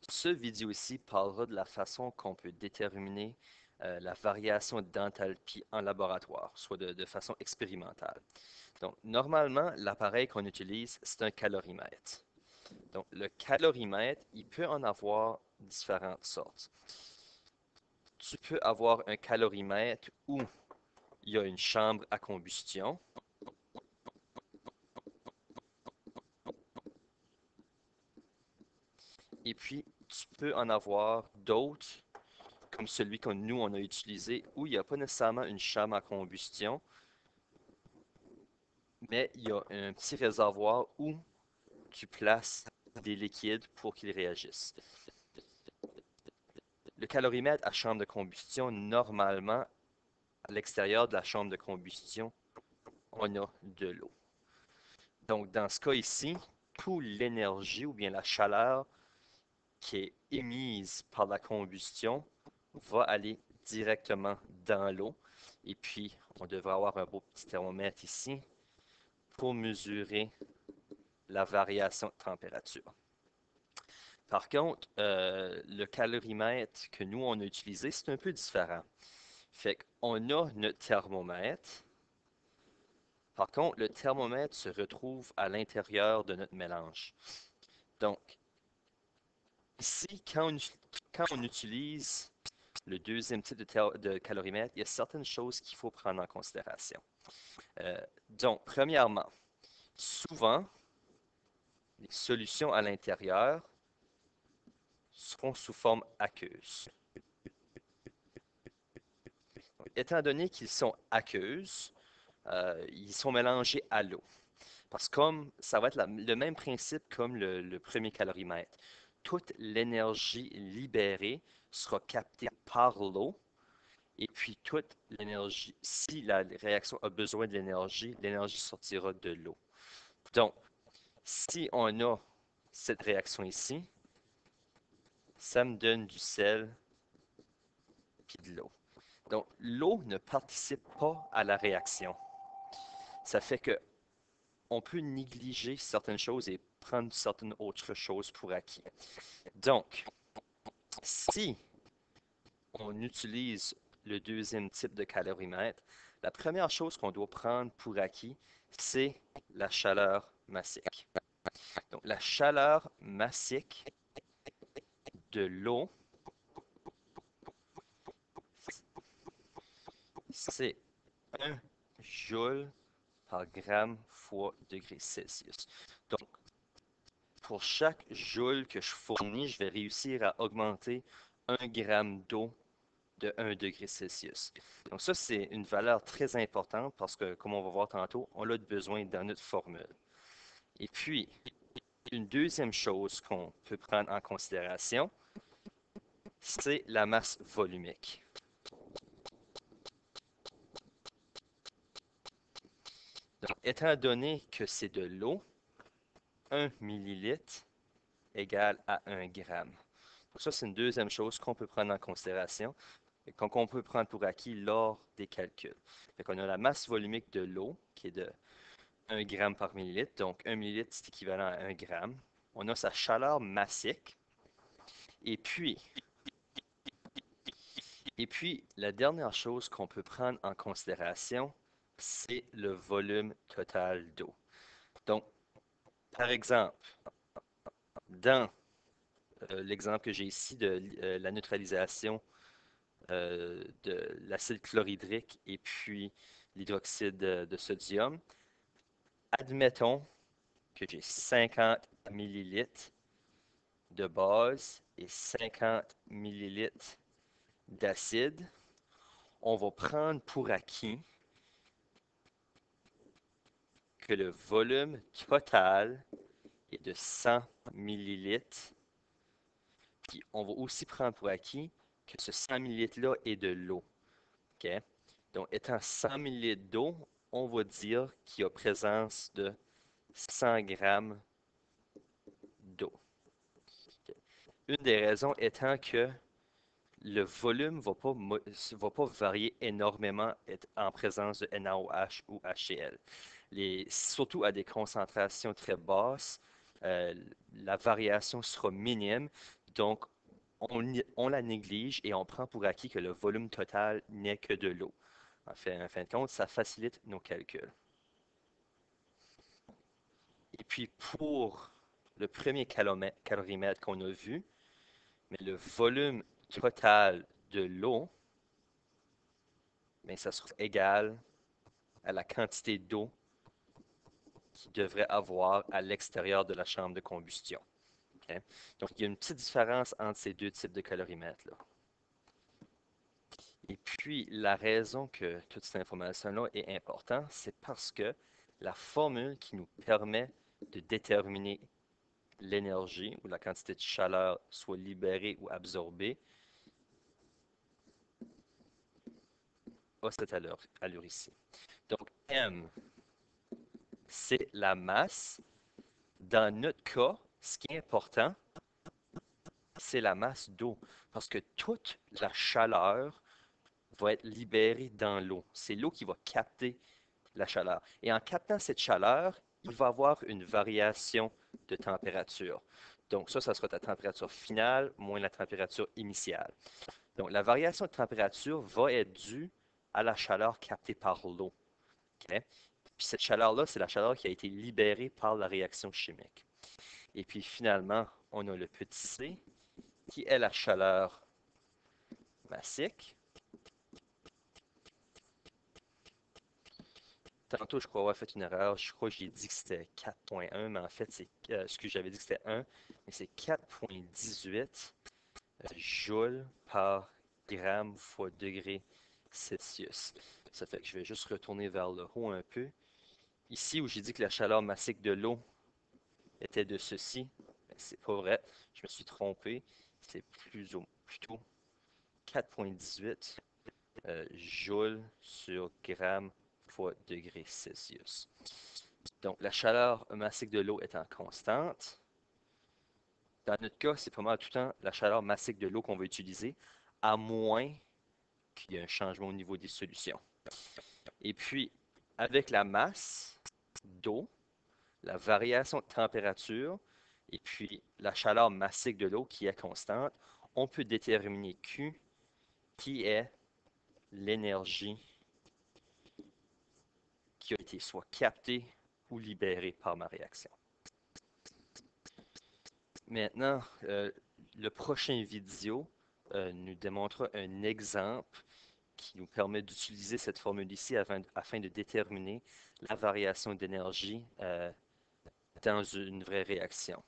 Ce vidéo-ci parlera de la façon qu'on peut déterminer la variation d'enthalpie en laboratoire, soit de façon expérimentale. Donc, normalement, l'appareil qu'on utilise, c'est un calorimètre. Donc, le calorimètre, il peut en avoir différentes sortes. Tu peux avoir un calorimètre où il y a une chambre à combustion. Et puis, tu peux en avoir d'autres, comme celui que nous, on a utilisé, où il n'y a pas nécessairement une chambre à combustion, mais il y a un petit réservoir où tu places des liquides pour qu'ils réagissent. Le calorimètre à chambre de combustion, normalement, à l'extérieur de la chambre de combustion, on a de l'eau. Donc, dans ce cas ici, toute l'énergie ou bien la chaleur qui est émise par la combustion va aller directement dans l'eau. Et puis, on devrait avoir un beau petit thermomètre ici pour mesurer la variation de température. Par contre, le calorimètre que nous, on a utilisé, c'est un peu différent. Fait qu'on a notre thermomètre. Par contre, le thermomètre se retrouve à l'intérieur de notre mélange. Donc, ici, quand on utilise le deuxième type de calorimètre, il y a certaines choses qu'il faut prendre en considération. Donc, premièrement, souvent, les solutions à l'intérieur seront sous forme aqueuse. Donc, étant donné qu'ils sont aqueuses, ils sont mélangés à l'eau. Parce que comme ça va être le même principe comme le premier calorimètre. Toute l'énergie libérée sera captée par l'eau. Et puis toute l'énergie, si la réaction a besoin de l'énergie sortira de l'eau. Donc, si on a cette réaction ici, ça me donne du sel puis de l'eau. Donc, l'eau ne participe pas à la réaction. Ça fait que on peut négliger certaines choses et prendre certaines autres choses pour acquis. Donc, si on utilise le deuxième type de calorimètre, la première chose qu'on doit prendre pour acquis, c'est la chaleur massique. Donc, la chaleur massique de l'eau, c'est 1 joule par gramme fois degré Celsius. Donc, pour chaque joule que je fournis, je vais réussir à augmenter 1 gramme d'eau de 1 degré Celsius. Donc ça, c'est une valeur très importante parce que, comme on va voir tantôt, on a besoin dans notre formule. Et puis, une deuxième chose qu'on peut prendre en considération, c'est la masse volumique. Donc, étant donné que c'est de l'eau, 1 millilitre égale à 1 gramme. Donc ça, c'est une deuxième chose qu'on peut prendre en considération, qu'on peut prendre pour acquis lors des calculs. On a la masse volumique de l'eau, qui est de 1 gramme par millilitre. Donc, 1 millilitre, c'est équivalent à 1 gramme. On a sa chaleur massique. Et puis, la dernière chose qu'on peut prendre en considération, c'est le volume total d'eau. Donc, par exemple, dans l'exemple que j'ai ici de la neutralisation de l'acide chlorhydrique et puis l'hydroxyde de sodium, admettons que j'ai 50 millilitres de base et 50 millilitres d'acide. On va prendre pour acquis que le volume total est de 100 millilitres. Puis on va aussi prendre pour acquis que ce 100 millilitres-là est de l'eau. Okay? Donc, étant 100 millilitres d'eau, on va dire qu'il y a présence de 100 grammes d'eau. Okay? Une des raisons étant que le volume ne va pas varier énormément en présence de NaOH ou HCl. Surtout à des concentrations très basses, euh, la variation sera minime, donc on la néglige et on prend pour acquis que le volume total n'est que de l'eau. En fin de compte, ça facilite nos calculs. Et puis pour le premier calorimètre qu'on a vu, mais le volume total de l'eau, mais ça sera égal à la quantité d'eau qu'il devrait avoir à l'extérieur de la chambre de combustion. Okay? Donc, il y a une petite différence entre ces deux types de calorimètres-là. Et puis, la raison que toute cette information-là est importante, c'est parce que la formule qui nous permet de déterminer l'énergie ou la quantité de chaleur soit libérée ou absorbée a cette allure ici. Donc, M, c'est la masse. Dans notre cas, ce qui est important, c'est la masse d'eau, parce que toute la chaleur va être libérée dans l'eau. C'est l'eau qui va capter la chaleur. Et en captant cette chaleur, il va y avoir une variation de température. Donc ça sera ta température finale moins la température initiale. Donc la variation de température va être due à la chaleur captée par l'eau. Okay? Puis cette chaleur-là, c'est la chaleur qui a été libérée par la réaction chimique. Et puis finalement, on a le petit c, qui est la chaleur massique. Tantôt, je crois avoir fait une erreur. Je crois que j'ai dit que c'était 4,1, mais en fait, c'est ce que j'avais dit que c'était 1, mais c'est 4,18 joules par gramme fois degré Celsius. Ça fait que je vais juste retourner vers le haut un peu. Ici, où j'ai dit que la chaleur massique de l'eau était de ceci, ben, c'est pas vrai. Je me suis trompé. C'est plutôt 4,18 joules sur gramme fois degré Celsius. Donc, la chaleur massique de l'eau étant constante, dans notre cas, c'est pas mal tout le temps la chaleur massique de l'eau qu'on va utiliser, à moins qu'il y ait un changement au niveau des solutions. Et puis, avec la masse d'eau, la variation de température et puis la chaleur massique de l'eau qui est constante, on peut déterminer Q qui est l'énergie qui a été soit captée ou libérée par ma réaction. Maintenant, le prochain vidéo nous démontrera un exemple qui nous permet d'utiliser cette formule ici afin de déterminer la variation d'énergie dans une vraie réaction.